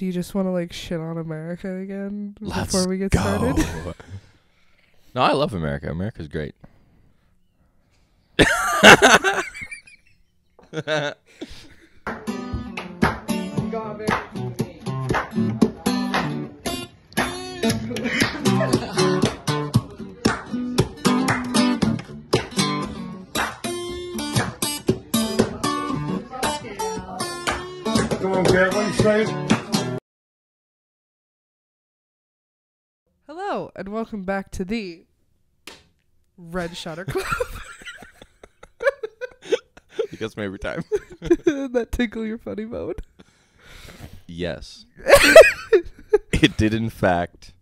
do you just want to like shit on America again Let's before we get go. started? No, I love America. America's great. Come on, Garrett, what are you saying? Hello, and welcome back to the Red Shutter Club. He gets me every time. That tickle your funny mode. Yes. It did, in fact,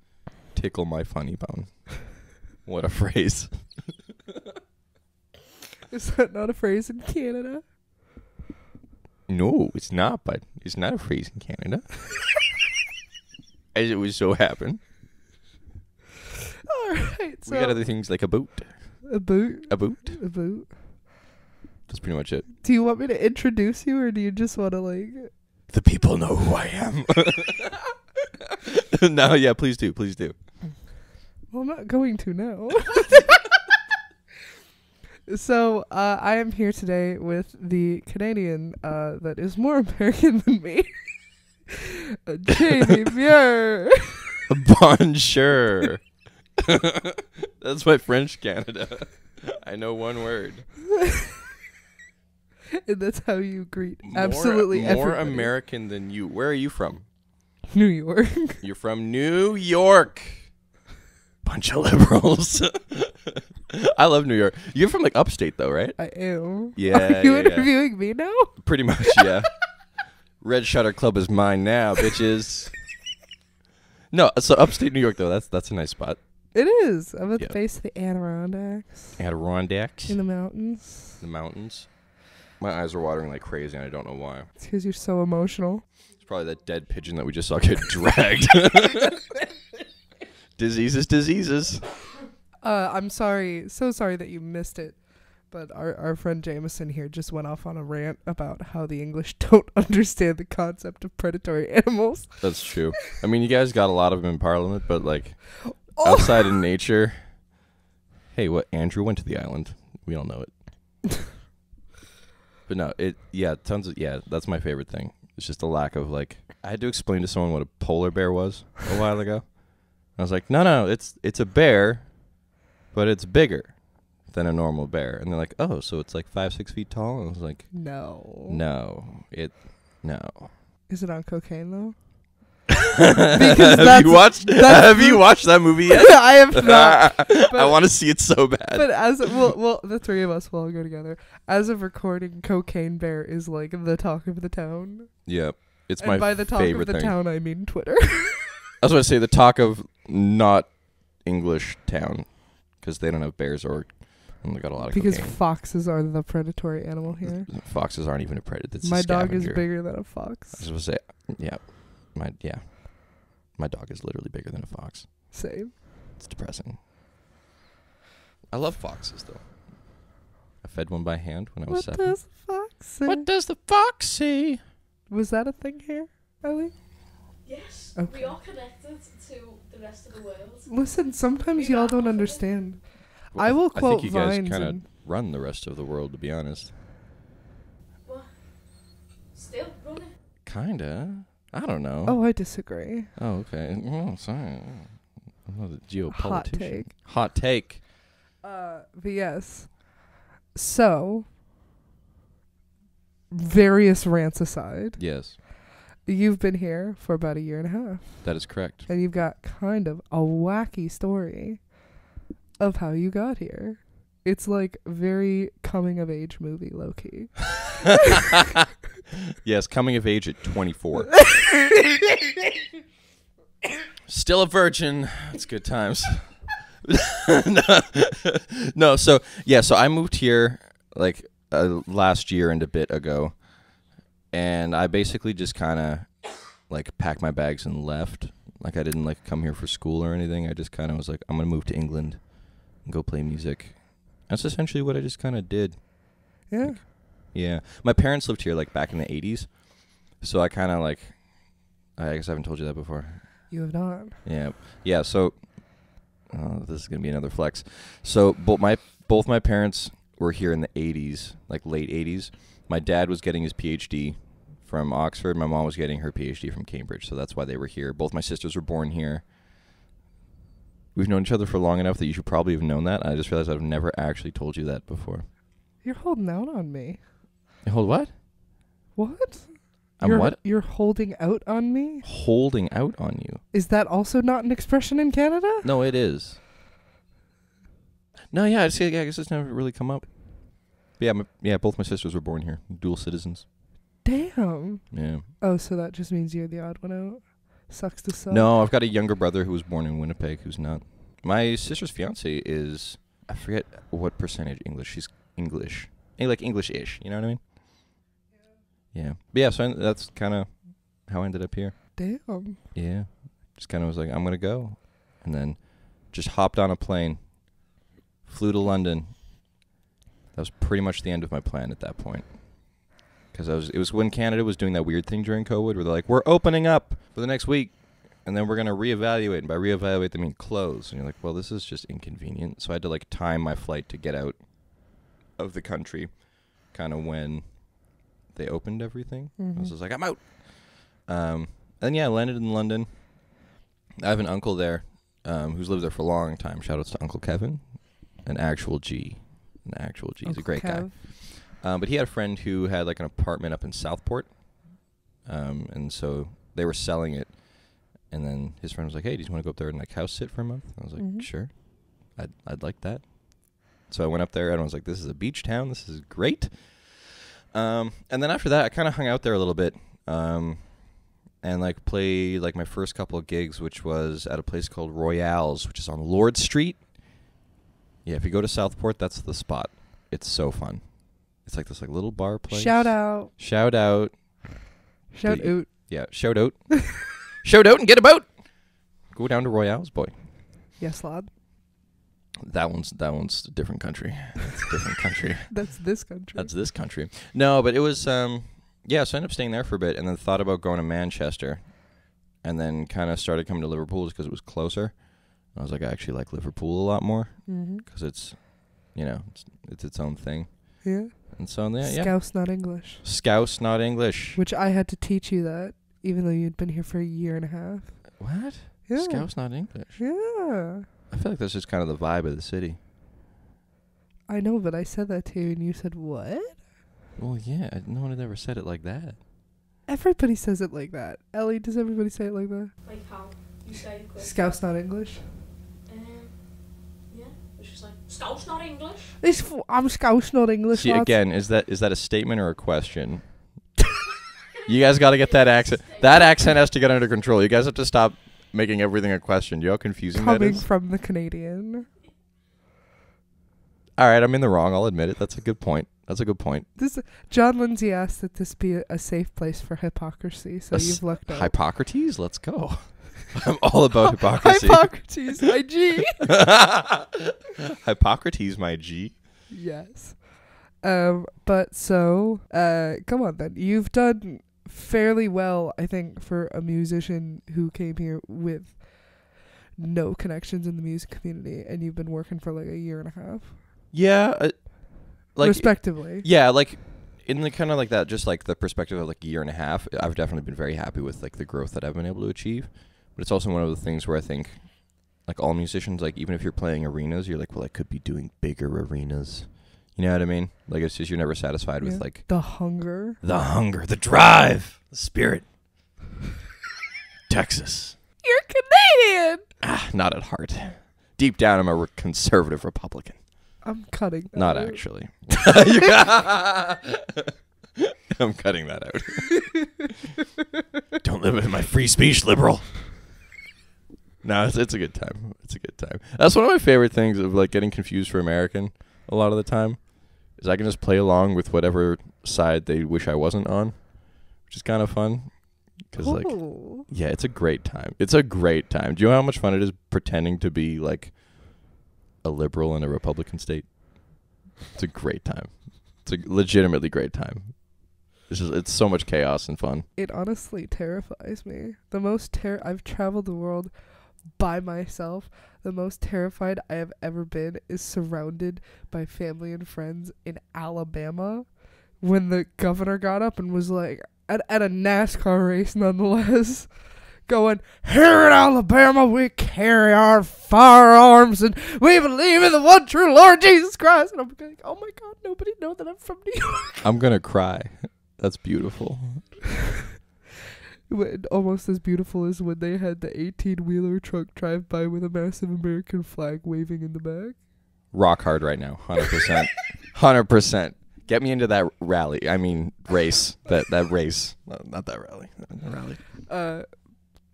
tickle my funny bone. What a phrase. Is that not a phrase in Canada? No, it's not, but it's not a phrase in Canada. As it would so happen. All right. So We got other things like a boot. a boot. A boot. A boot. That's pretty much it. Do you want me to introduce you, or do you just want to like? The people know who I am. No, yeah, please do. Please do. Well, I'm not going to now. So, I am here today with the Canadian that is more American than me, Jamieson Muir. Bonjour. That's my French Canada. I know one word. And that's how you greet absolutely more everybody. American than you. Where are you from? New York. You're from New York. Bunch of liberals. I love New York. You're from like upstate though, right? I am. Yeah. Are you yeah. interviewing me now? Pretty much, yeah. Red Shutter Club is mine now, bitches. No, so upstate New York though, that's a nice spot. It is. I'm at Yeah. the base of the Adirondacks. Adirondacks. In the mountains. The mountains. My eyes are watering like crazy and I don't know why. It's because you're so emotional. It's probably that dead pigeon that we just saw get dragged. Diseases. I'm sorry. So sorry that you missed it. But our friend Jamieson here just went off on a rant about how the English don't understand the concept of predatory animals. That's true. I mean, you guys got a lot of them in Parliament, but like Oh. outside in nature. Hey, what? Andrew went to the island. We all know it. But no, that's my favorite thing. It's just a lack of like. I had to explain to someone what a polar bear was a while ago. I was like, no, it's a bear, but it's bigger than a normal bear. And they're like, oh, so it's like 5-6 feet tall? And I was like, No. no. Is it on cocaine though? Have you watched that movie yet? I have not. I want to see it so bad. But as well, the three of us will all go together. As of recording, Cocaine Bear is like the talk of the town. Yep, it's And my by the talk favorite of the thing. town, I mean Twitter. I was going to say the talk of not English town because they don't have bears or they got a lot of Because cocaine. foxes are the predatory animal here. Foxes aren't even a predator. It's My a dog is scavenger. bigger than a I fox. was going to say, my dog is literally bigger than a fox. Same. It's depressing. I love foxes though. I fed one by hand when I was What 7. does a fox say? What does the fox say? Was that a thing here, Ellie? Yes, Okay. we are connected to the rest of the world. Listen, sometimes y'all don't understand. Well, I will I quote think you guys Vines kind of and- run the rest of the world, to be honest. What? Still running? Kinda. I don't know. Oh, I disagree. Oh, okay. Oh, sorry. I'm not a geopolitician. Hot take. Hot take. But yes. So, various rants aside, Yes, you've been here for about 1.5 years, that is correct. and you've got kind of a wacky story of how you got here. It's like very coming of age movie, low key. Yes, coming of age at 24. Still a virgin. It's good times. No, so I moved here like last year and a bit ago, and I basically just kind of like packed my bags and left. Like I didn't like come here for school or anything. I just kind of was like, I'm gonna move to England and go play music. That's essentially what I just kind of did. Yeah. Like, yeah, my parents lived here like back in the 80s, so I kind of like I guess I haven't told you that before. You have not. Yeah. So this is gonna be another flex. So both my parents were here in the 80s, like late 80s. My dad was getting his PhD from Oxford. My mom was getting her PhD from Cambridge. So that's why they were here. Both my sisters were born here. We've known each other for long enough that you should probably have known that. I just realized I've never actually told you that before. You're holding out on me. You hold what? What? What? You're holding out on me? Holding out on you. Is that also not an expression in Canada? No, it is. No, yeah, I guess it's never really come up. But yeah, both my sisters were born here. Dual citizens. Damn. Yeah. Oh, so that just means you're the odd one out? Sucks to suck. No, I've got a younger brother who was born in Winnipeg who's not. My sister's fiance is, I forget what percentage English. She's English. Like English-ish, you know what I mean? Yeah. But yeah, so that's kind of how I ended up here. Damn. Yeah. Just kind of was like, I'm going to go. And then just hopped on a plane, flew to London. That was pretty much the end of my plan at that point. Because it was when Canada was doing that weird thing during COVID where they're like, we're opening up for the next week, and then we're going to reevaluate. And by reevaluate, they mean close. And you're like, well, this is just inconvenient. So I had to like time my flight to get out of the country kind of when they opened everything. I was just like, I'm out. And yeah, I landed in London. I have an uncle there who's lived there for a long time. Shout outs to Uncle Kevin, an actual G. He's a great guy. But he had a friend who had like an apartment up in Southport. And so they were selling it. And then his friend was like, hey, do you want to go up there and like house sit for a month? I was like, sure. I'd like that. So I went up there and I was like, this is a beach town. This is great. And then after that, I kind of hung out there a little bit. And like played like my first couple of gigs, which was at a place called Royale's, which is on Lord Street. Yeah, if you go to Southport, that's the spot. It's so fun. It's like this like little bar place. Shout out. Shout out. Shout out. Yeah, shout out. Shout out and get about. Go down to Royale's, boy. Yes, lad. That one's a different country. That's a different country. That's this country. That's this country. No, but it was yeah, so I ended up staying there for a bit and then thought about going to Manchester and then kind of started coming to Liverpool just because it was closer. I was like, I actually like Liverpool a lot more because it's, you know, it's its own thing. Yeah. And so, yeah. Scouse, not English. Scouse, not English. Which I had to teach you that, even though you'd been here for a year and a half. What? Yeah. Scouse, not English. Yeah. I feel like that's just kind of the vibe of the city. I know, but I said that to you and you said, what? Well, yeah, no one had ever said it like that. Everybody says it like that. Ellie, does everybody say it like that? Like how? You say it quick. Scouse, not English? Yeah. It's just like, Scouse, not English? I'm Scouse, not English. See, again, is that a statement or a question? You guys got to get that accent. That accent has to get under control. You guys have to stop making everything a question. You know how confusing that is? Coming from the Canadian. All right, I'm in the wrong. I'll admit it. That's a good point. John Lindsay asked that this be a safe place for hypocrisy, so you've lucked out. Hippocrates? Let's go. I'm all about hypocrisy. Hippocrates, my G. Hippocrates, my G. Yes. But so, come on then. You've done fairly well, I think, for a musician who came here with no connections in the music community, and you've been working for like a year and a half. Yeah. Like respectively. Yeah, like in the kind of like that, just like the perspective of like a year and a half, I've definitely been very happy with like the growth that I've been able to achieve. But it's also one of the things where I think like all musicians, like even if you're playing arenas, you're like, well, I could be doing bigger arenas. You know what I mean? Like it's just you're never satisfied with like the hunger, the drive, the spirit. Texas. You're Canadian. Not at heart. Deep down, I'm a conservative Republican. I'm cutting that Not out. actually. I'm cutting that out. Don't limit my free speech, liberal. No, it's a good time. It's a good time. That's one of my favorite things of like getting confused for American a lot of the time is I can just play along with whatever side they wish I wasn't on, which is kind of fun. Because like, yeah, it's a great time. It's a great time. Do you know how much fun it is pretending to be like a liberal in a Republican state? It's a great time. It's a legitimately great time. it's so much chaos and fun. It honestly terrifies me. I've traveled the world by myself. The most terrified I have ever been is surrounded by family and friends in Alabama when the governor got up and was like, at a NASCAR race nonetheless, going, "Here in Alabama we carry our firearms and we believe in the one true Lord Jesus Christ." And I'm like, oh my God, nobody know that I'm from New York. I'm gonna cry. That's beautiful. Almost as beautiful as when they had the 18-wheeler truck drive by with a massive American flag waving in the back. Rock hard right now, 100%. 100%. Get me into that rally. I mean, race. That race. Not that rally. Rally.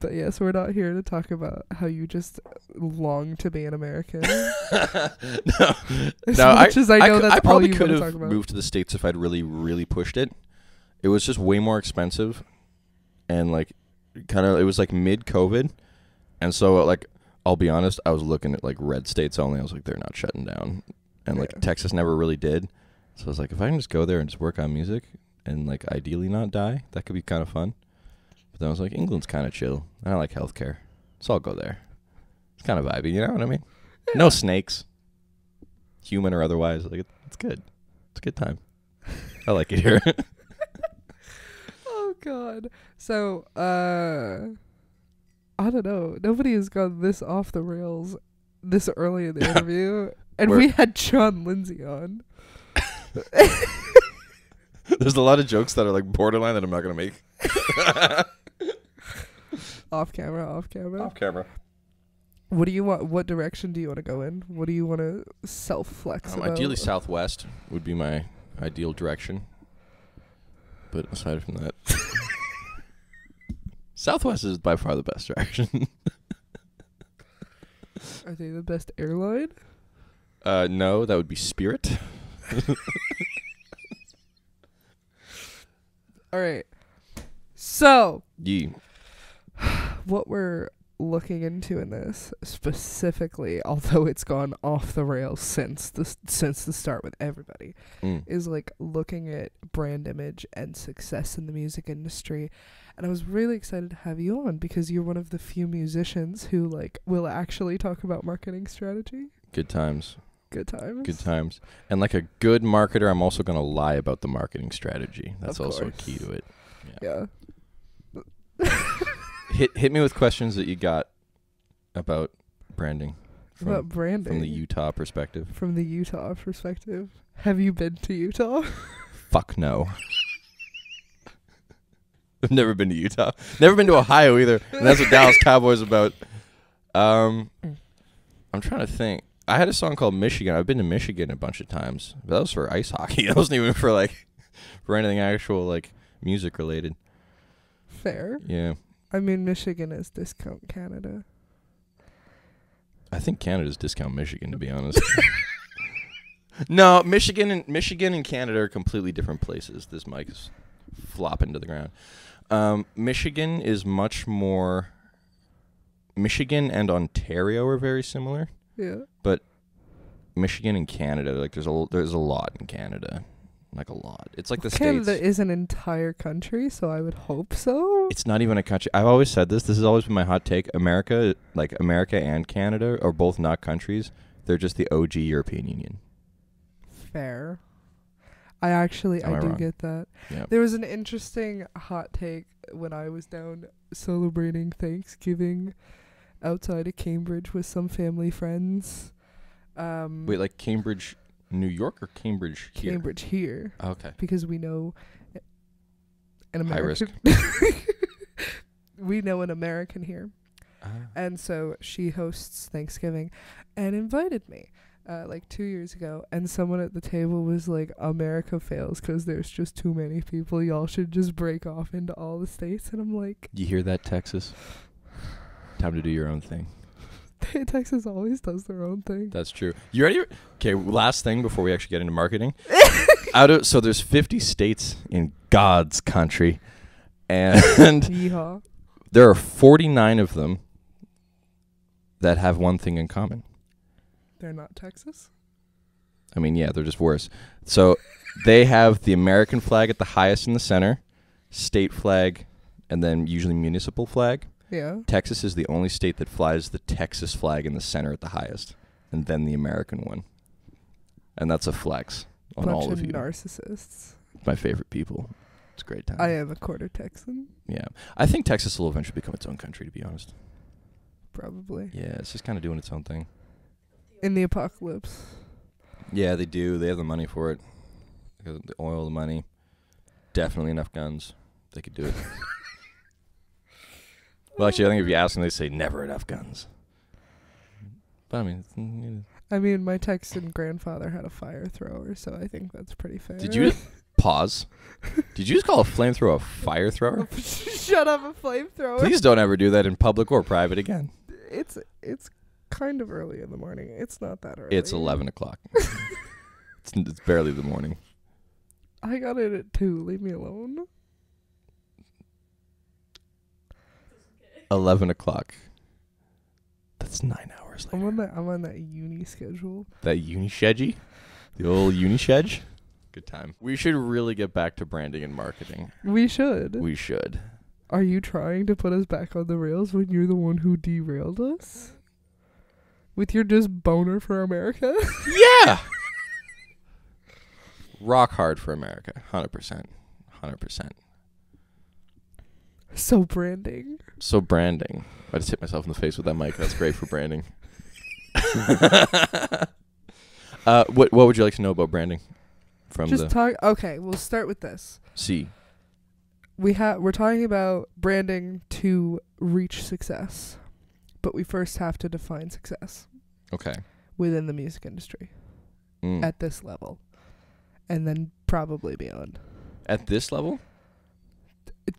But yes, we're not here to talk about how you just long to be an American. No, As I know that's I probably all you could want to have talk about. moved to the States if I'd really, really pushed it. It was just way more expensive, and like, it was like mid-COVID, and so like, I'll be honest, I was looking at like red states only. I was like, they're not shutting down, and like Texas never really did. So I was like, if I can just go there and just work on music and like ideally not die, that could be kind of fun. But then I was like, England's kind of chill. I like healthcare, so I'll go there. It's kind of vibey, you know what I mean? Yeah. No snakes, human or otherwise. Like it's good. It's a good time. I like it here. Oh God. So I don't know. Nobody has gone this off the rails this early in the interview, and we had John Lindsay on. There's a lot of jokes that are like borderline that I'm not gonna make. Off camera. Off camera. What do you want? What direction do you want to go in? What do you want to self-flex about? Ideally, southwest would be my ideal direction. But aside from that, southwest is by far the best direction. Are they the best airline? No, that would be Spirit. All right. So, Yeah. what we're looking into in this specifically, although it's gone off the rails since the start with everybody, is like looking at brand image and success in the music industry. And I was really excited to have you on because you're one of the few musicians who like will actually talk about marketing strategy. Good times. Good times. Good times. And like a good marketer, I'm also going to lie about the marketing strategy. That's also a key to it. Yeah. Hit me with questions that you got about branding. About branding? From the Utah perspective. From the Utah perspective. Have you been to Utah? Fuck no. I've never been to Utah. Never been to Ohio either. And that's what Dallas Cowboys about. I'm trying to think. I had a song called Michigan. I've been to Michigan a bunch of times. But that was for ice hockey. That wasn't even for anything actual like music related. Fair. Yeah. I mean, Michigan is discount Canada. I think Canada's discount Michigan, to be honest. No, Michigan and Canada are completely different places. This mic is flopping to the ground. Michigan is much more. Michigan and Ontario are very similar. Yeah. But Michigan and Canada, like there's a lot in Canada. Like a lot. It's like the Canada States. is an entire country, so I would hope so. It's not even a country. I've always said this. This has always been my hot take. America and Canada are both not countries. They're just the OG European Union. Fair. I do wrong? get that. Yeah. There was an interesting hot take when I was down celebrating Thanksgiving outside of Cambridge with some family friends. Wait, like Cambridge, New York, or Cambridge here? Cambridge here. Okay. Because we know an American. High risk. We know an American here. And so she hosts Thanksgiving and invited me like 2 years ago. And someone at the table was like, America fails because there's just too many people. Y'all should just break off into all the states. And I'm like, You hear that, Texas? Time to do your own thing. Texas always does their own thing. That's true. You ready? Okay, last thing before we actually get into marketing. So there's 50 states in God's country. And Yeehaw. There are 49 of them that have one thing in common. They're not Texas? I mean, yeah, they're just worse. So they have the American flag at the highest in the center, state flag, and then usually municipal flag. Yeah. Texas is the only state that flies the Texas flag in the center at the highest, and then the American one. And that's a flex on Bunch all of you. narcissists. My favorite people. It's a great time. I am a quarter Texan. Yeah. I think Texas will eventually become its own country, to be honest. Probably. Yeah, it's just kind of doing its own thing. In the apocalypse. Yeah, they do. They have the money for it. The oil, the money. Definitely enough guns. They could do it. Well, actually, I think if you ask them, they say never enough guns. But, I mean, my Texan grandfather had a fire thrower, so I think that's pretty fair. Did you pause? Did you just call a flamethrower a fire thrower? Shut up, a flamethrower. Please don't ever do that in public or private again. It's kind of early in the morning. It's not that early. It's 11 o'clock. It's barely the morning. I got it at 2. Leave me alone. 11 o'clock. That's 9 hours later. I'm on that uni schedule. That uni schedule? The old uni schedule? Good time. We should really get back to branding and marketing. We should. We should. Are you trying to put us back on the rails when you're the one who derailed us? With your just boner for America? Yeah! Rock hard for America. 100%. 100%. So branding. I just hit myself in the face with that mic. That's great for branding. What would you like to know about branding? Okay, we'll start with this. C. We're talking about branding to reach success, but we first have to define success. Okay. Within the music industry. At this level. And then probably beyond. At this level?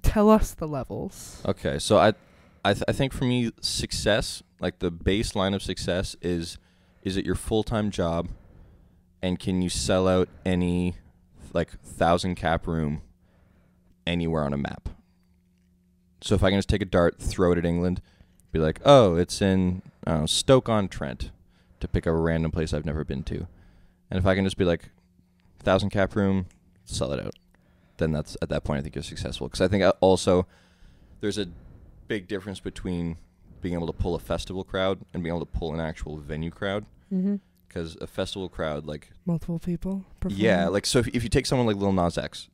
Tell us the levels. Okay, so I think for me, success, like the baseline of success is it your full-time job, and can you sell out any 1,000 cap room anywhere on a map? So if I can just take a dart, throw it at England, be like, oh, it's in Stoke-on-Trent, to pick a random place I've never been to. And if I can just be like, 1,000 cap room, sell it out. Then that's, at that point, I think you're successful. Because I think also there's a big difference between being able to pull a festival crowd and being able to pull an actual venue crowd. Because a festival crowd, multiple people performing. Yeah, so if you take someone like Lil Nas X,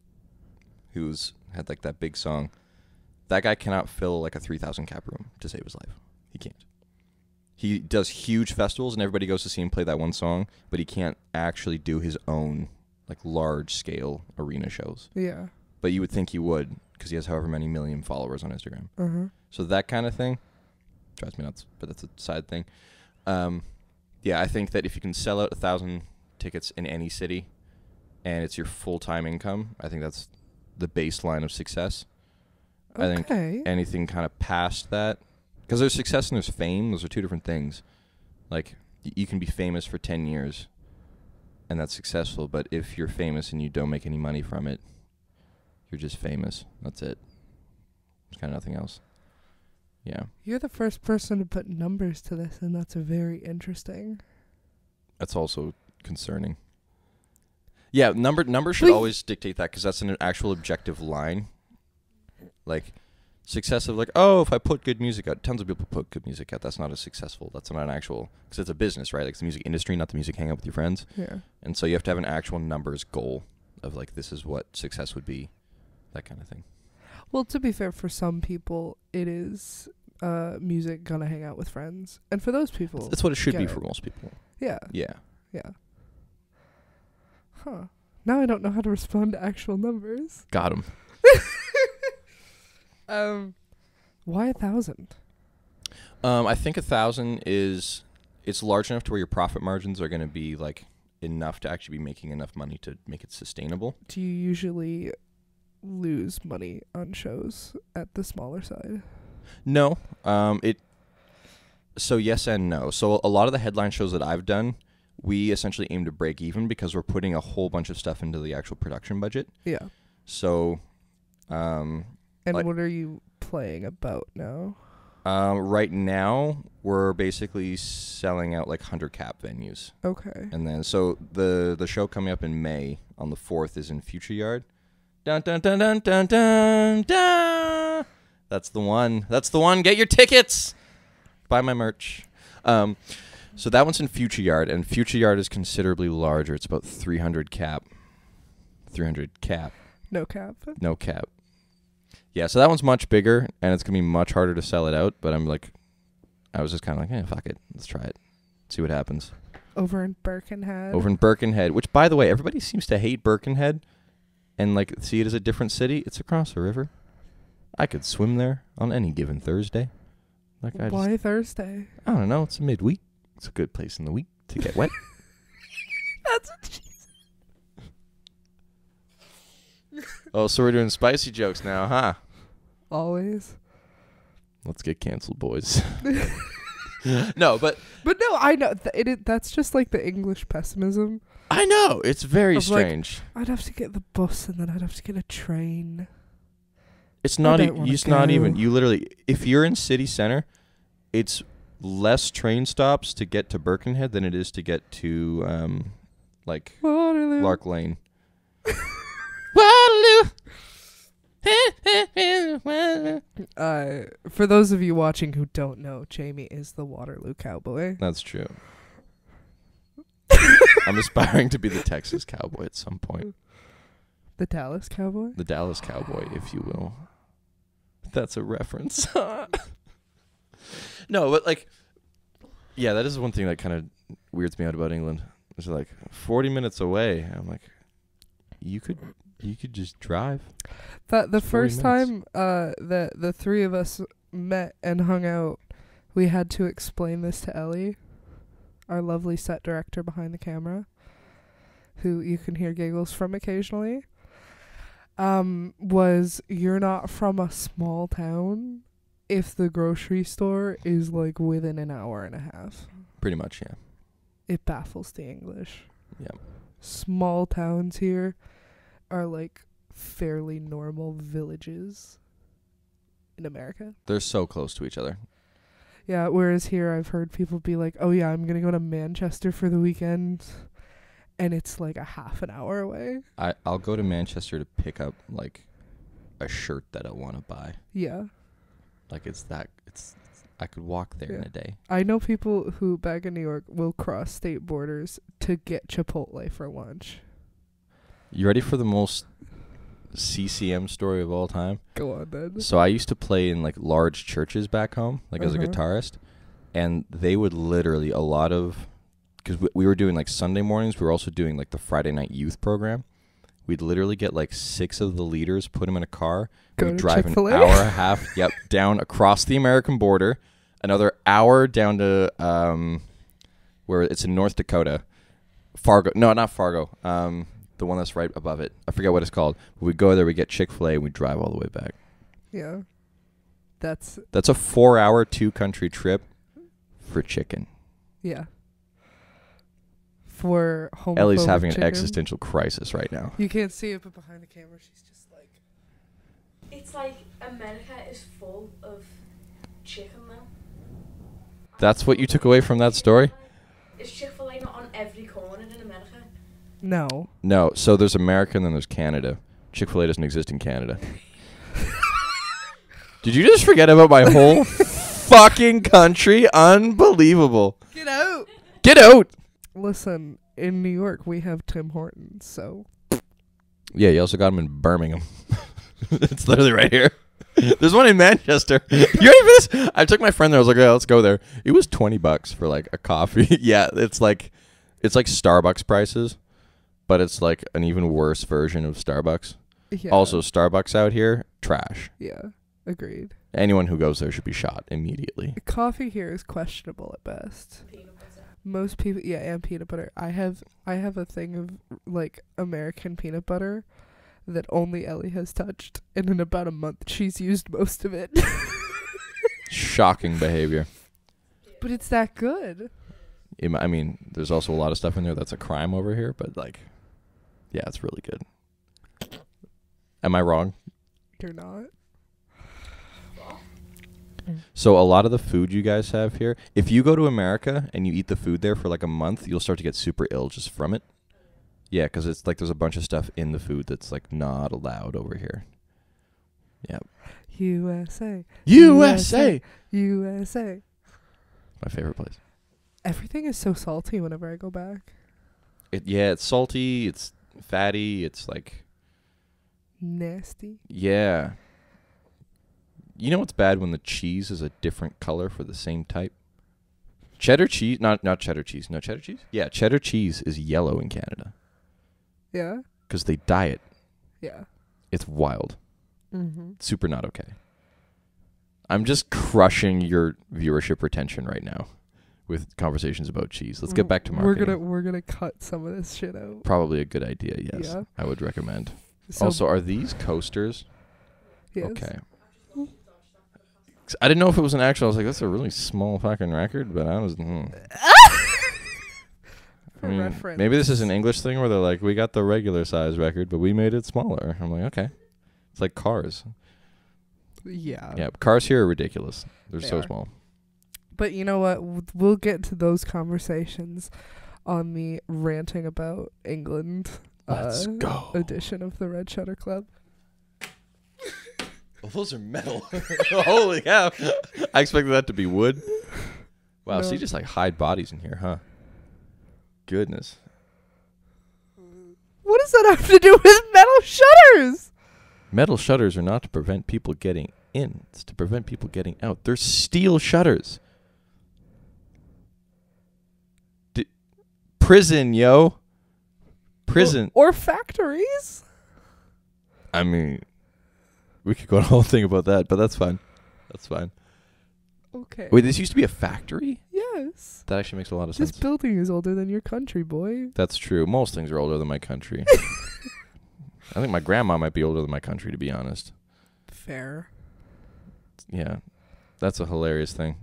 who's had that big song, that guy cannot fill a 3,000 cap room to save his life. He can't. He does huge festivals and everybody goes to see him play that one song, but he can't actually do his own large scale arena shows. Yeah. But you would think he would, because he has however many million followers on Instagram. So that kind of thing drives me nuts, but that's a side thing. Yeah, I think that if you can sell out 1,000 tickets in any city and it's your full-time income, I think that's the baseline of success. Okay. I think anything kind of past that, because there's success and there's fame. Those are two different things. You can be famous for 10 years and that's successful, but if you're famous and you don't make any money from it, you're just famous. That's it. There's kind of nothing else. Yeah. You're the first person to put numbers to this, and that's very interesting. That's also concerning. Yeah, numbers should always dictate that, because that's an actual objective line. Success of if I put good music out, tons of people put good music out. That's not as successful. That's not an actual, because it's a business, right? It's the music industry, not the music hang out with your friends. Yeah. And so you have to have an actual numbers goal of this is what success would be, that kind of thing. Well, to be fair, for some people, it is music gonna hang out with friends, and for those people, that's what it should be for most people. Yeah. Yeah. Yeah. Huh. Now I don't know how to respond to actual numbers. Got him. Why 1,000? I think 1,000 it's large enough to where your profit margins are going to be enough to actually be making enough money to make it sustainable. Do you usually lose money on shows at the smaller side? No. So yes and no. So a lot of the headline shows that I've done, we essentially aim to break even because we're putting a whole bunch of stuff into the actual production budget. Yeah. So, and what are you playing about now? Right now, we're basically selling out like 100 cap venues. Okay. And then, so the show coming up in May on the 4th is in Future Yard. Dun, dun, dun, dun, dun, dun, dun. That's the one. That's the one. Get your tickets. Buy my merch. So that one's in Future Yard, and Future Yard is considerably larger. It's about 300 cap. 300 cap. No cap. No cap. Yeah, so that one's much bigger, and it's going to be much harder to sell it out, but I was just kind of like, fuck it. Let's try it. See what happens. Over in Birkenhead. Over in Birkenhead, which, by the way, everybody seems to hate Birkenhead and, like, see it as a different city. It's across a river. I could swim there on any given Thursday. Why Thursday? I don't know. It's a midweek. It's a good place in the week to get wet. That's what she said. Oh, so we're doing spicy jokes now, huh? Always. Let's get canceled, boys. No, but no, I know that's just like the English pessimism. I know it's very like, strange. I'd have to get the bus and then I'd have to get a train. It's not. It's not even. You literally, if you're in city center, it's less train stops to get to Birkenhead than it is to get to, like Waterloo. Lark Lane. Waterloo. For those of you watching who don't know, Jamie is the Waterloo Cowboy. That's true. I'm aspiring to be the Texas Cowboy at some point. The Dallas Cowboy? The Dallas Cowboy, if you will. That's a reference. No, but like, yeah, that is one thing that kind of weirds me out about England. It's like 40 minutes away. I'm like, you could just drive. The first time the three of us met and hung out, we had to explain this to Ellie, our lovely set director behind the camera, who you can hear giggles from occasionally. Was you're not from a small town if the grocery store is like within an hour and a half. Pretty much, yeah. It baffles the English. Yeah. Small towns here are like fairly normal villages in America. They're so close to each other. Yeah, whereas here I've heard people be like, oh yeah, I'm going to go to Manchester for the weekend, and it's like a half an hour away. I'll go to Manchester to pick up like a shirt that I want to buy. Yeah. Like I could walk there in a day. I know people who back in New York will cross state borders to get Chipotle for lunch. You ready for the most CCM story of all time? Go on then. So I used to play in like large churches back home, like as a guitarist, and they would literally because we were doing like Sunday mornings, we were also doing like the Friday night youth program. We'd literally get like 6 of the leaders, put them in a car, we'd drive Chick-fil-A? an hour and a half, down across the American border, another hour down to where it's in North Dakota, Fargo. No, not Fargo. The one that's right above it. I forget what it's called. We'd go there, we'd get Chick-fil-A, and we'd drive all the way back. Yeah. That's a 4-hour 2-country trip for chicken. Yeah. For homophobic Ellie's having chicken. an existential crisis right now. You can't see it, but behind the camera, she's just like... It's like America is full of chicken now. That's what you took away from that story? Is Chick-fil-A not on every corner in America? No. No, so there's America and then there's Canada. Chick-fil-A doesn't exist in Canada. Did you just forget about my whole fucking country? Unbelievable. Get out! Get out! Listen, in New York, we have Tim Hortons, so... Yeah, you also got them in Birmingham. It's literally right here. There's one in Manchester. You ready for this? I took my friend there. I was like, yeah, let's go there. It was $20 for like a coffee. Yeah, it's like Starbucks prices, but it's like an even worse version of Starbucks. Yeah. Also, Starbucks out here, trash. Yeah, agreed. Anyone who goes there should be shot immediately. Coffee here is questionable at best. Peanut butter. Most people, yeah, and peanut butter. I have a thing of like American peanut butter that only Ellie has touched, and in about a month she's used most of it. Shocking behavior. But it's that good. I mean, there's also a lot of stuff in there that's a crime over here, but like, yeah, it's really good. Am I wrong? You're not. So a lot of the food you guys have here, if you go to America and you eat the food there for like a month, you'll start to get super ill just from it. Yeah, because it's like there's a bunch of stuff in the food that's like not allowed over here. Yeah. USA. USA. USA. My favorite place. Everything is so salty whenever I go back. It's salty, it's fatty, it's like Nasty. yeah. You know what's bad when the cheese is a different color for the same type? Cheddar cheese, not cheddar cheese. No cheddar cheese? Yeah, cheddar cheese is yellow in Canada. Yeah? Because they dye it. Yeah. It's wild. Mm-hmm. Super not okay. I'm just crushing your viewership retention right now with conversations about cheese. Let's get back to marketing. We're gonna cut some of this shit out. Probably a good idea, yes. Yeah. I would recommend. So Also, are these coasters? yes. Okay. 'Cause I didn't know if it was an actual. I was like, that's a really small fucking record, but I was. For reference. Maybe this is an English thing where they're like, we got the regular size record, but we made it smaller. I'm like, okay. It's like cars. Yeah. Yeah, cars here are ridiculous. They're They so are. small. But you know what? We'll get to those conversations on the ranting about England Let's go. edition of the Red Shutter Club. Well, those are metal. Holy cow. I expected that to be wood. Wow, so No. you just like hide bodies in here, huh? Goodness. What does that have to do with metal shutters? Metal shutters are not to prevent people getting in. It's to prevent people getting out. They're steel shutters. Prison, yo. Prison. Or factories? I mean, we could go on a whole thing about that, but that's fine. That's fine. Okay. Wait, this used to be a factory? Yes. That actually makes a lot of This sense. building is older than your country, boy. That's true. Most things are older than my country. I think my grandma might be older than my country, to be honest. Fair. Yeah. That's a hilarious thing.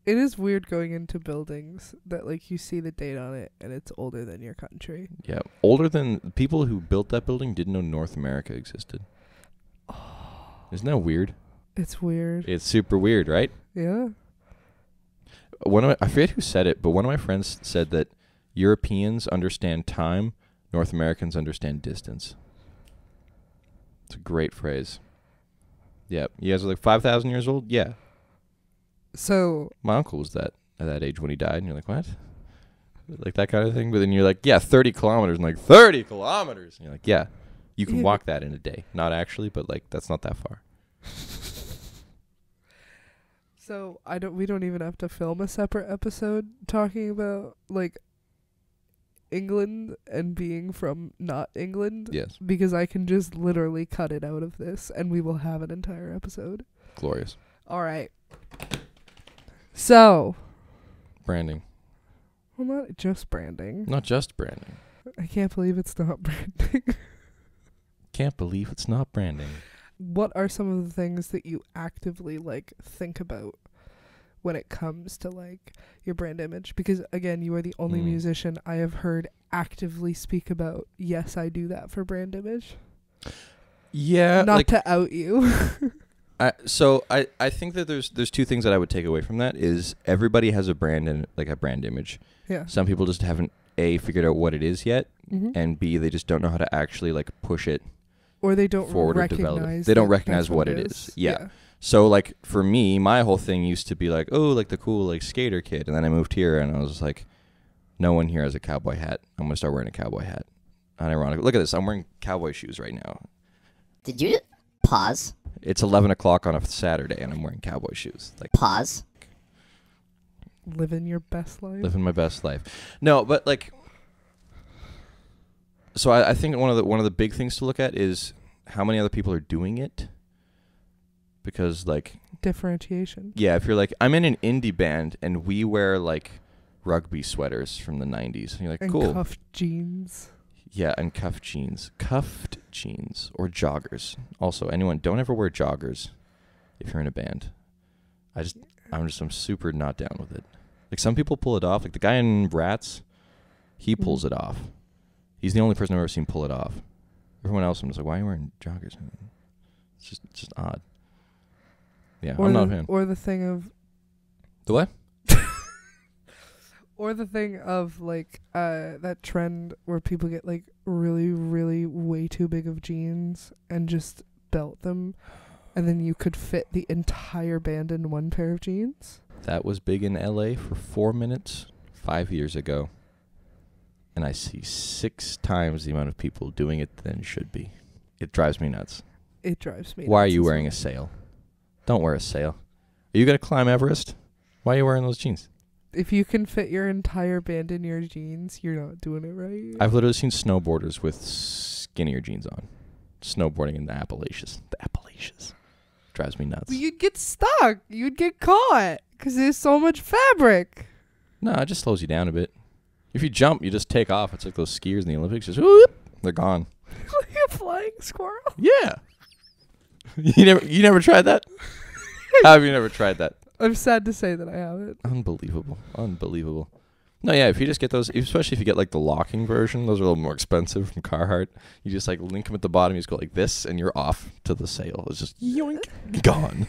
It is weird going into buildings that like you see the date on it and it's older than your country. Yeah. Older than people who built that building didn't know North America existed. Isn't that weird? It's weird. It's super weird, right? Yeah. I forget who said it, but one of my friends said that Europeans understand time, North Americans understand distance. It's a great phrase. Yeah. You guys are like 5,000 years old? Yeah. So My uncle was at that age when he died, and you're like, what? Like that kind of thing? But then you're like, yeah, 30 kilometers. And like, 30 kilometers? And you're like, yeah, you can Yeah. walk that in a day. Not actually, but like, that's not that far. So we don't even have to film a separate episode talking about like England and being from not England Yes. because I can just literally cut it out of this and we will have an entire episode. Glorious. All right. So, Branding. well, not just branding. Not just branding. I can't believe it's not branding. Can't believe it's not branding. What are some of the things that you actively like think about when it comes to like your brand image? Because again, you are the only musician I have heard actively speak about, yes, I do that for brand image. Yeah. Not like, to out you. So I think that there's two things that I would take away from that is everybody has a brand and like a brand image. Yeah. Some people just haven't A, figured out what it is yet, Mm-hmm. and B, they just don't know how to actually like push it. Or they don't forward or develop it. recognize. They don't that recognize that's what it is. Yeah. So like for me, my whole thing used to be like, oh, like the cool like skater kid, and then I moved here and I was just like, no one here has a cowboy hat. I'm gonna start wearing a cowboy hat. Unironically, look at this. I'm wearing cowboy shoes right now. Did you pause? It's 11 o'clock on a Saturday, and I'm wearing cowboy shoes. Like Pause. Living your best life. living my best life. No, but like, so I think one of the big things to look at is how many other people are doing it. Because like, Differentiation. yeah, if you're like, I'm in an indie band and we wear like rugby sweaters from the 90s, and you're like, And cool. cuffed jeans. Yeah, and cuffed jeans or joggers. Also, anyone, don't ever wear joggers if you're in a band. I'm super not down with it. Like some people pull it off. Like the guy in Rats, he pulls it off. He's the only person I've ever seen pull it off. Everyone else, I'm just like, why are you wearing joggers? It's just odd. Yeah, Or I'm not a the, fan. or the thing of The what? Or the thing of like that trend where people get like really, really way too big of jeans and just belt them, and then you could fit the entire band in one pair of jeans. That was big in LA for 4 minutes 5 years ago. And I see 6 times the amount of people doing it than should be. It drives me nuts. It drives me. Why are nuts you as wearing well. a sail? Don't wear a sail. Are you going to climb Everest? Why are you wearing those jeans? If you can fit your entire band in your jeans, you're not doing it right. I've literally seen snowboarders with skinnier jeans on. Snowboarding in the Appalachians. The Appalachians. Drives me nuts. But you'd get stuck. You'd get caught because there's so much fabric. No, it just slows you down a bit. If you jump, you just take off. It's like those skiers in the Olympics. Just whoop, they're gone. Like a flying squirrel. Yeah. You never tried that? How have you never tried that? I'm sad to say that I haven't. Unbelievable. No, yeah, if you just get those, especially if you get like the locking version, those are a little more expensive from Carhartt. You just like link them at the bottom, you just go like this, and you're off to the sail. It's just yoink, gone.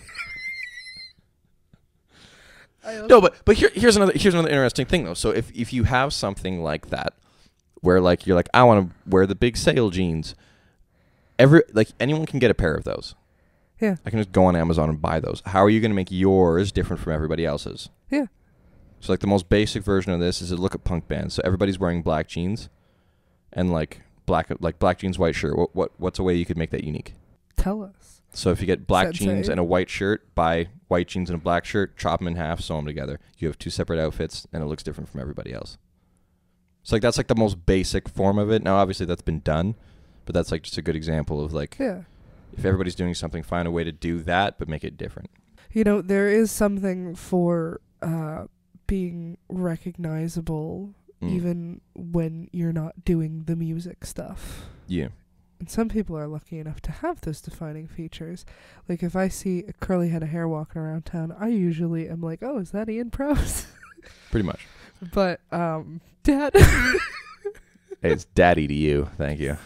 No, but here's another interesting thing though. So if you have something like that, where like you're like, I want to wear the big sail jeans, anyone can get a pair of those. Yeah. I can just go on Amazon and buy those. How are you going to make yours different from everybody else's? Yeah. So like the most basic version of this is to look at punk bands. So everybody's wearing black jeans, and like black jeans, white shirt. What's a way you could make that unique? Tell us. So if you get black Sensei. jeans and a white shirt, buy white jeans and a black shirt, chop them in half, sew them together. You have 2 separate outfits, and it looks different from everybody else. So like that's like the most basic form of it. Now obviously that's been done, but that's like just a good example of like, Yeah. if everybody's doing something, find a way to do that, but make it different. You know, there is something for being recognizable even when you're not doing the music stuff. Yeah. And some people are lucky enough to have those defining features. Like if I see a curly head of hair walking around town, I usually am like, oh, is that Ian Prowse? Pretty much. But, Dad. Hey, it's daddy to you. Thank you.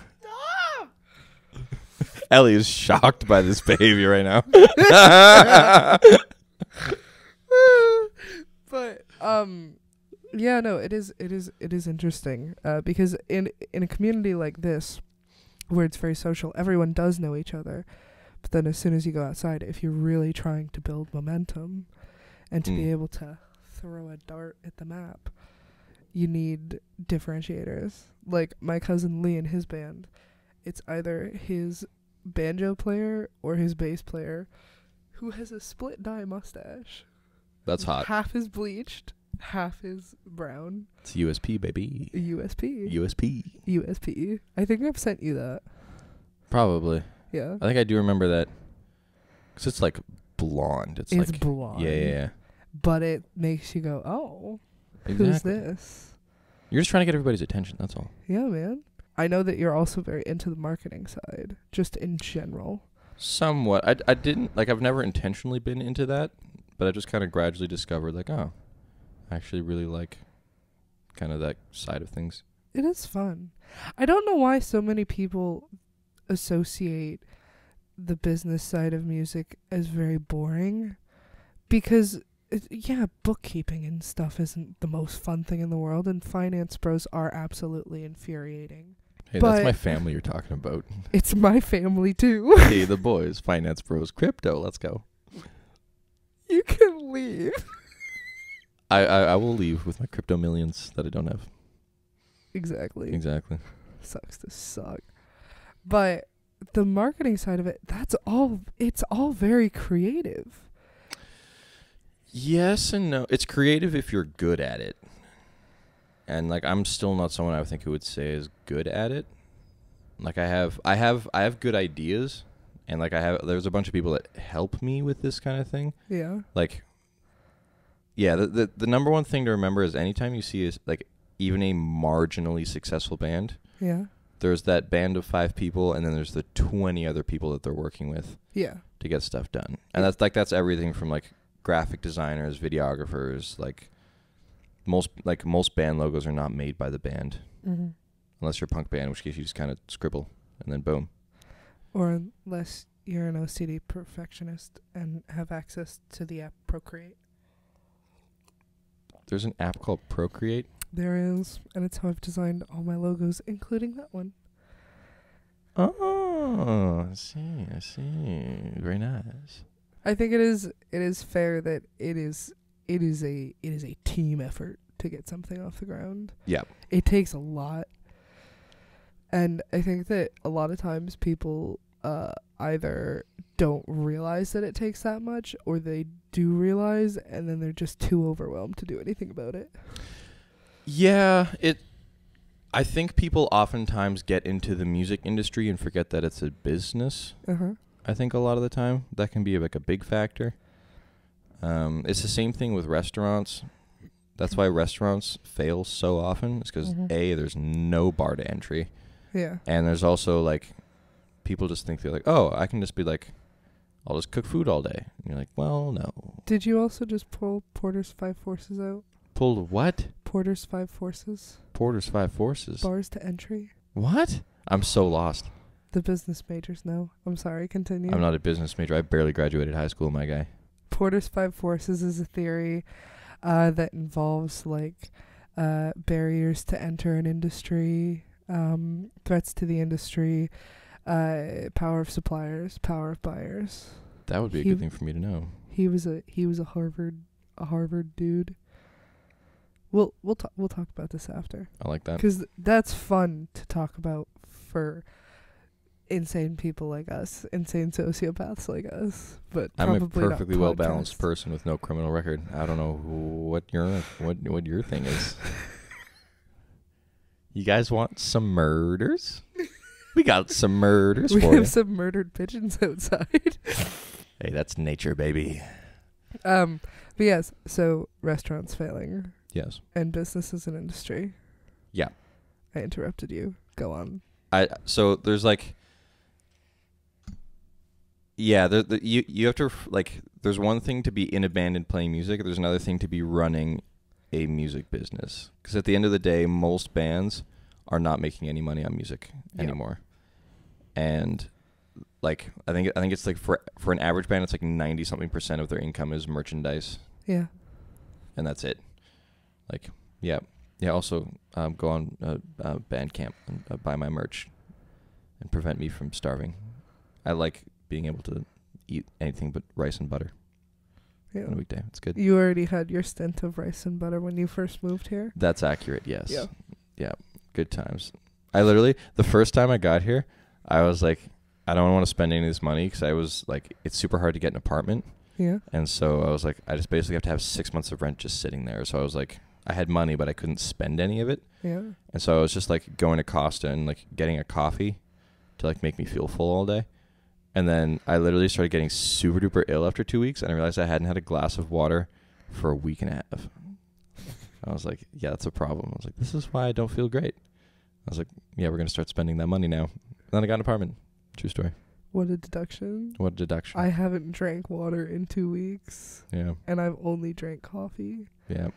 Ellie is shocked by this behavior right now. But yeah, no, it is interesting because in a community like this where it's very social, everyone does know each other. But then as soon as you go outside, if you're really trying to build momentum and to be able to throw a dart at the map, you need differentiators. Like my cousin Lee and his band, it's either his banjo player or his bass player who has a split dye mustache. That's hot. Half is bleached, half is brown. It's USP, baby. USP. I think I've sent you that. Probably. Yeah. I think I do remember that. Because it's like blonde. It's like blonde. Yeah. But it makes you go, oh, Exactly. who's this? You're just trying to get everybody's attention. That's all. Yeah, man. I know that you're also very into the marketing side, just in general. Somewhat. I didn't, like, I've never intentionally been into that, but I just kind of gradually discovered, like, oh, I actually really like kind of that side of things. It is fun. I don't know why so many people associate the business side of music as very boring, because bookkeeping and stuff isn't the most fun thing in the world, and finance bros are absolutely infuriating. Hey, But that's my family you're talking about. It's my family too. Hey, the boys, finance bros, crypto, let's go. You can leave. I will leave with my crypto millions that I don't have. Exactly. Sucks to suck. But the marketing side of it, it's all very creative. Yes and no. It's creative if you're good at it. And like I'm still not someone I would think who would say is good at it. Like I have good ideas, and like there's a bunch of people that help me with this kind of thing. Yeah. Like yeah, the number one thing to remember is anytime you see is like even a marginally successful band, Yeah. there's that band of 5 people, and then there's the 20 other people that they're working with Yeah. to get stuff done. And that's everything from like graphic designers, videographers, like most band logos are not made by the band. Unless you're a punk band, in which case you just kind of scribble and then boom. Or unless you're an OCD perfectionist and have access to the app Procreate. There's an app called Procreate. There is, and it's how I've designed all my logos, including that one. Oh, I see. Very nice. I think it is fair that it is a team effort to get something off the ground. Yeah. It takes a lot. And I think that a lot of times people either don't realize that it takes that much, or they do realize and then they're just too overwhelmed to do anything about it. Yeah, I think people oftentimes get into the music industry and forget that it's a business. Uh-huh. I think a lot of the time that can be like a big factor. It's the same thing with restaurants. That's why restaurants fail so often. It's because A, there's no bar to entry. Yeah. And there's also like, people just think they're like, oh, I can just be like, I'll just cook food all day. And you're like, well, no. Did you also just pull Porter's 5 Forces out? Pulled what? Porter's 5 Forces. Porter's 5 Forces. Bars to entry. What? I'm so lost. The business majors know. I'm sorry, continue. I'm not a business major. I barely graduated high school, my guy. Porter's 5 Forces is a theory that involves like barriers to enter an industry, threats to the industry, power of suppliers, power of buyers. That would be a good thing for me to know. He was a Harvard dude. We'll talk about this after. I like that. Because that's fun to talk about for insane people like us, insane sociopaths like us. But I'm a probably perfectly not well balanced podcasts. person with no criminal record. I don't know what your thing is. You guys want some murders? We got some murders We for you. have some murdered pigeons outside. Hey, that's nature, baby. But yes, so restaurants failing Yes. and business as an industry. Yeah. I interrupted you. Go on. So there's like, yeah, you have to like. There's one thing to be in a band and playing music. There's another thing to be running a music business. Because at the end of the day, most bands are not making any money on music anymore. And like, I think it's like for an average band, it's like 90-something% of their income is merchandise. Yeah. And that's it. Like, yeah. Also, go on Bandcamp and buy my merch and prevent me from starving. I like being able to eat anything but rice and butter on a weekday. It's good. You already had your stint of rice and butter when you first moved here? That's accurate, yes. Yeah. Yeah, good times. I literally, the first time I got here, I was like, I don't want to spend any of this money because I was like, it's super hard to get an apartment. Yeah. And so I was like, I just basically have to have 6 months of rent just sitting there. So I was like, I had money, but I couldn't spend any of it. Yeah. And so I was just like going to Costa and like getting a coffee to like make me feel full all day. And then I literally started getting super duper ill after 2 weeks, and I realized I hadn't had a glass of water for a week and a half. I was like, yeah, that's a problem. I was like, this is why I don't feel great. I was like, yeah, we're going to start spending that money now. And then I got an apartment. True story. What a deduction. What a deduction. I haven't drank water in 2 weeks. Yeah. And I've only drank coffee. Yeah.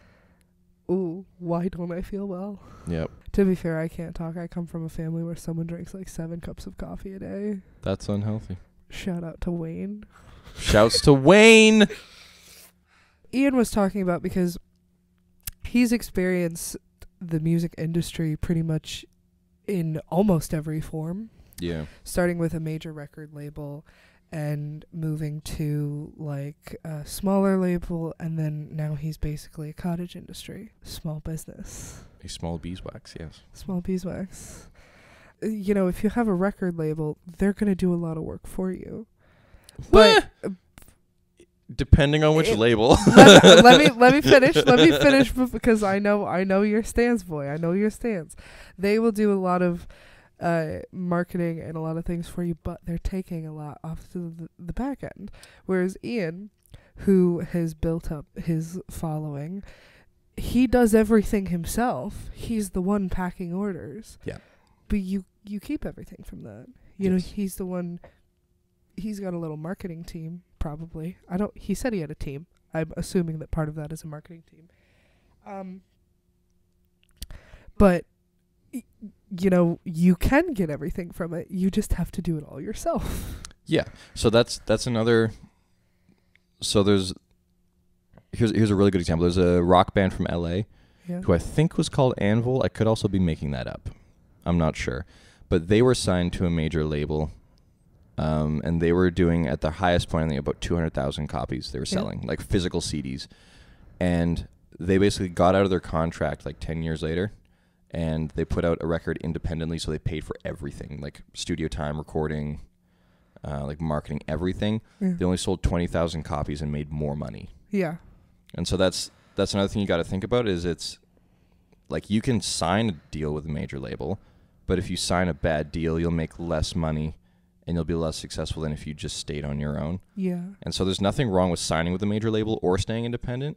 Ooh, why don't I feel well? Yep. To be fair, I can't talk. I come from a family where someone drinks like 7 cups of coffee a day. That's unhealthy. Shout out to Wayne. Shouts to Wayne. Ian was talking about because he's experienced the music industry pretty much in almost every form. Yeah. Starting with a major record label and moving to like a smaller label, and then now he's basically a cottage industry, small business. A small beeswax, yes. Small beeswax. You know, if you have a record label, they're going to do a lot of work for you. But depending on which label. let me finish because I know your stance, boy. I know your stance. They will do a lot of marketing and a lot of things for you, but they're taking a lot off to the back end. Whereas Ian, who has built up his following, he does everything himself. He's the one packing orders. Yeah. But you keep everything from that. You know, he's the one. He's got a little marketing team, probably. He said he had a team. I'm assuming that part of that is a marketing team. But you know, you can get everything from it. You just have to do it all yourself. Yeah. So that's another. So here's a really good example. There's a rock band from LA who I think was called Anvil. I could also be making that up. I'm not sure. But they were signed to a major label, and they were doing, at their highest point, I think about 200,000 copies they were selling, like physical CDs. And they basically got out of their contract like 10 years later, and they put out a record independently, so they paid for everything, like studio time, recording, like marketing, everything. Yeah. They only sold 20,000 copies and made more money. Yeah. And so that's another thing you got to think about is it's like you can sign a deal with a major label, but if you sign a bad deal, you'll make less money and you'll be less successful than if you just stayed on your own. Yeah. And so there's nothing wrong with signing with a major label or staying independent.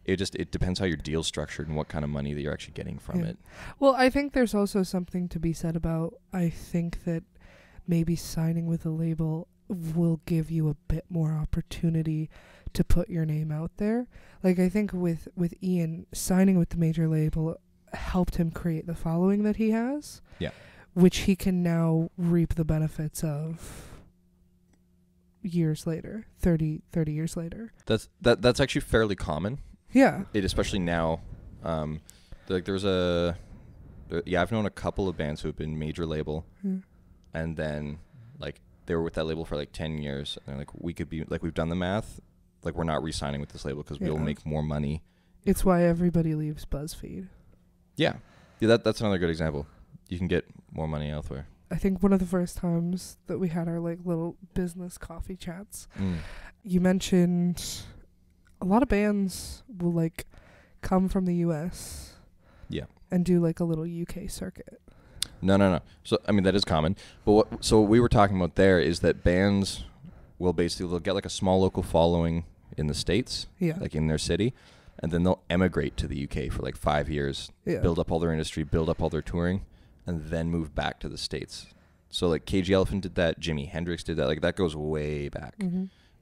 It depends how your deal's structured and what kind of money that you're actually getting from it. Well, I think there's also something to be said about, I think that maybe signing with a label will give you a bit more opportunity to put your name out there. Like, I think with Ian, signing with the major label helped him create the following that he has. Yeah. Which he can now reap the benefits of years later, 30 years later. That's actually fairly common. Yeah. Especially now. Like I've known a couple of bands who have been major label, and then like they were with that label for like 10 years, and they're like, we could be like, we've done the math, like we're not re-signing with this label because we'll make more money. It's why everybody leaves BuzzFeed. Yeah, that's another good example. You can get more money elsewhere. I think one of the first times that we had our like little business coffee chats, you mentioned a lot of bands will like come from the US and do like a little UK circuit. No. So I mean that is common, but what we were talking about there is that bands will basically, they'll get like a small local following in the States, like in their city, and then they'll emigrate to the UK for like 5 years, build up all their industry, build up all their touring, and then move back to the States. So like KG Elephant did that, Jimi Hendrix did that, like that goes way back.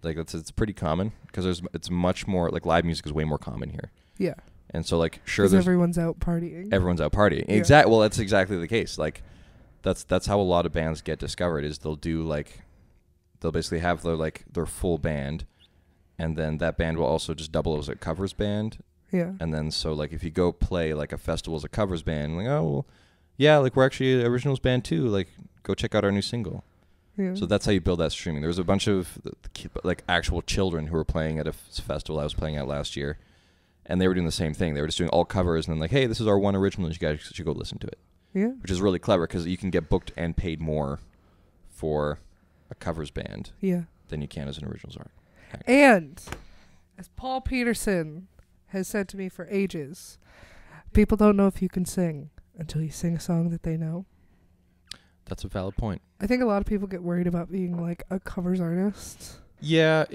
Like it's pretty common because it's much more, like live music is way more common here. Yeah. And so like sure, there's everyone's out partying. Everyone's out partying. Yeah. Well, that's exactly the case. Like that's how a lot of bands get discovered is they'll basically have their full band, and then that band will also just double as a covers band. Yeah. And then so like if you go play like a festival as a covers band, like, oh well, yeah, like we're actually an originals band too. Like go check out our new single. Yeah. So that's how you build that streaming. There was a bunch of like actual children who were playing at a festival I was playing at last year, and they were doing the same thing. They were just doing all covers, and then like, hey, this is our one original. You guys should go listen to it. Yeah. Which is really clever because you can get booked and paid more for a covers band than you can as an originals artist. And as Paul Peterson has said to me for ages, people don't know if you can sing until you sing a song that they know. That's a valid point. I think a lot of people get worried about being like a covers artist. Yeah,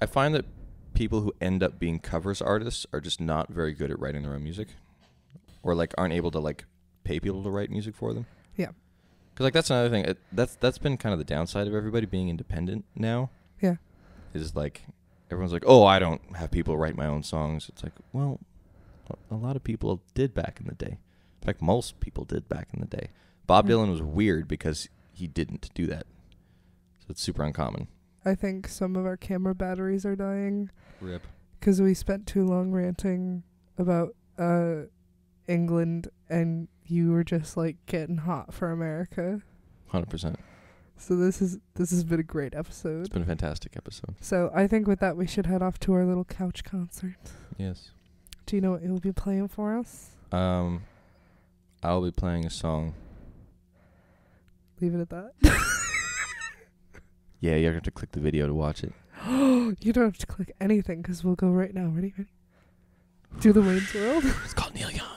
I find that people who end up being covers artists are just not very good at writing their own music, or like aren't able to like pay people to write music for them. Yeah. Because like that's another thing. That's been kind of the downside of everybody being independent now. Yeah. Is like everyone's like, oh, I don't have people write my own songs. It's like, well, a lot of people did back in the day. In fact, most people did back in the day. Bob Dylan was weird because he didn't do that. So it's super uncommon. I think some of our camera batteries are dying. RIP. Because we spent too long ranting about England, and you were just like getting hot for America. 100%. So this has been a great episode. It's been a fantastic episode. So I think with that we should head off to our little couch concert. Yes. Do you know what you'll be playing for us? I'll be playing a song. Leave it at that. Yeah, you have to click the video to watch it. You don't have to click anything because we'll go right now. Ready? Do the Wayne's World. It's called Neil Young.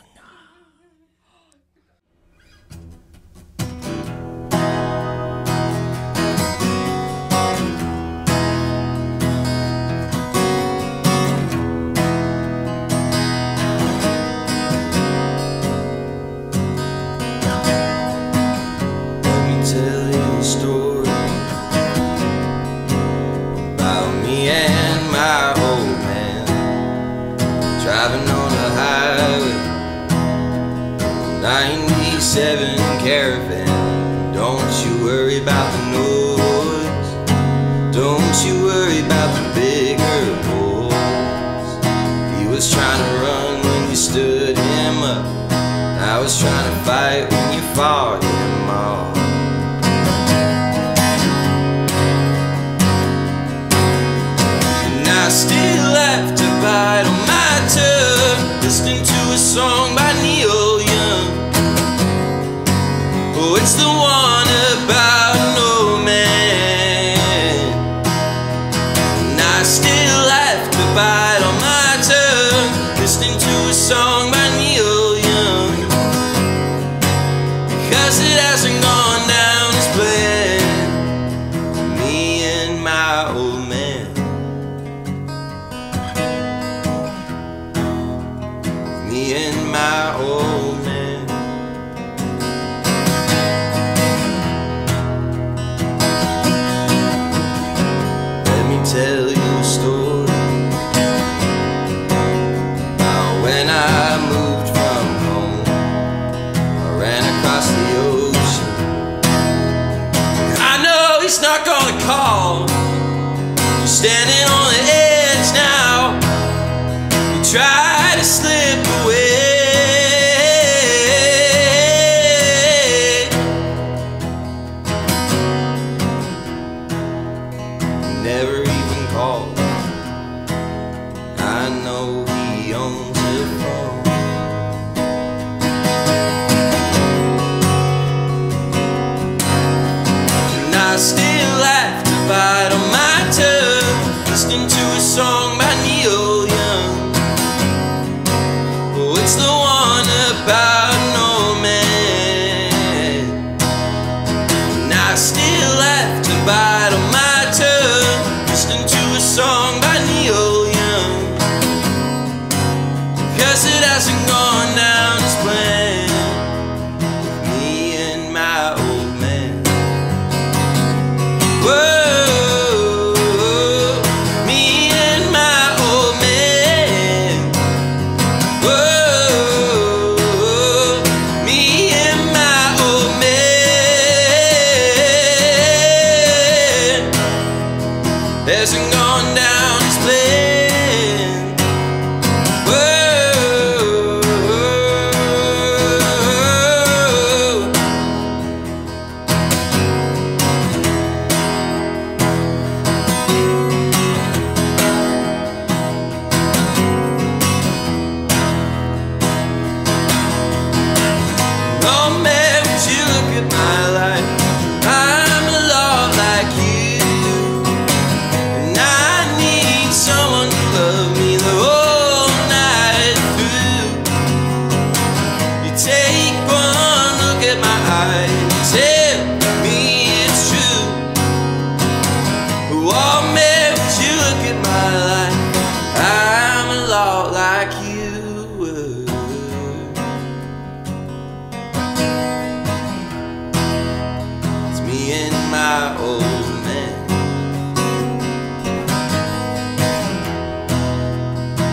Caravan, don't you worry about the noise. was trying to run when you stood him up. I was trying to fight when you fought him off. And I still have to bite on my tongue, listening to a song by Neil Young. Oh, it's the one about an old man. And I still have to bite on my tongue, listening to a song by Neil Young, because it hasn't gone down as planned. Me and my old man. Me and my old man. Tell you a story about when I moved from home. I ran across the ocean. I know he's not gonna call. You're standing on the edge now. You try to slip away. Never even called. I know he owns a phone. And I still have to bite on my tongue, listening to a song by Neil Young. Oh, it's the one about an old man. And I still have to bite on my tongue, listening to a song by Neil Young, because it hasn't gone down as planned with me and my old man. Whoa, me and my old man. Whoa, me and my old man. Hasn't gone down as planned. Whoa, oh man, would you look at my life? I'm a lot like you, and I need someone to love me the whole night through. You take one look at my eye and you tell me it's true. Oh man, would you look at my life? I'm a lot like you. It's me and my old man.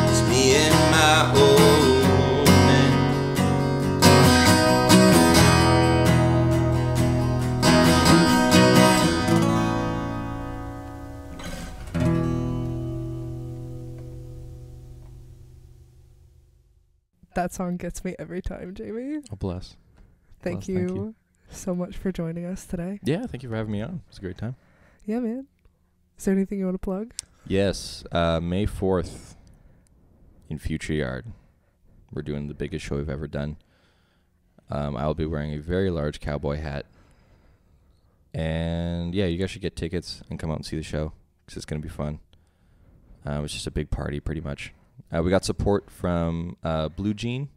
It's me and my old man. That song gets me every time, Jamie. Oh, bless. Thank Bless, you, thank you. so much for joining us today. Yeah, thank you for having me on. It was a great time. Yeah, man. Is there anything you want to plug? Yes, May 4th in Future Yard. We're doing the biggest show we've ever done. I'll be wearing a very large cowboy hat. And yeah, you guys should get tickets and come out and see the show, because it's going to be fun. It's just a big party, pretty much. We got support from Blue Jean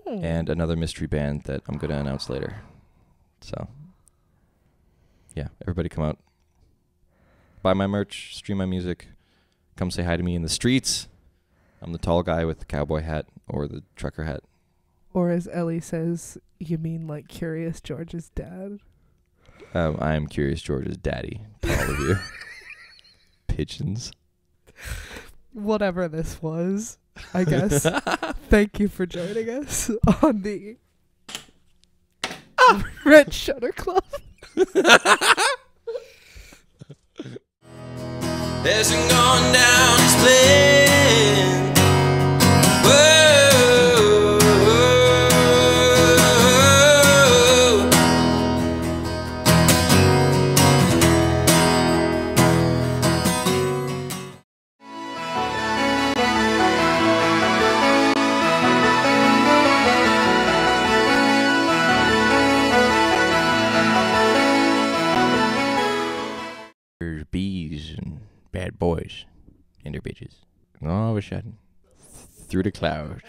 and another mystery band that I'm going to announce later. So, yeah, everybody come out. Buy my merch, stream my music, come say hi to me in the streets. I'm the tall guy with the cowboy hat or the trucker hat. Or as Ellie says, you mean like Curious George's dad? I am Curious George's daddy to all of you. Pigeons. Whatever this was, I guess. Thank you for joining us on the Red Shutter Club. Hasn't gone down as planned. There's bees and bad boys and their bitches. And all of a sudden, through the clouds.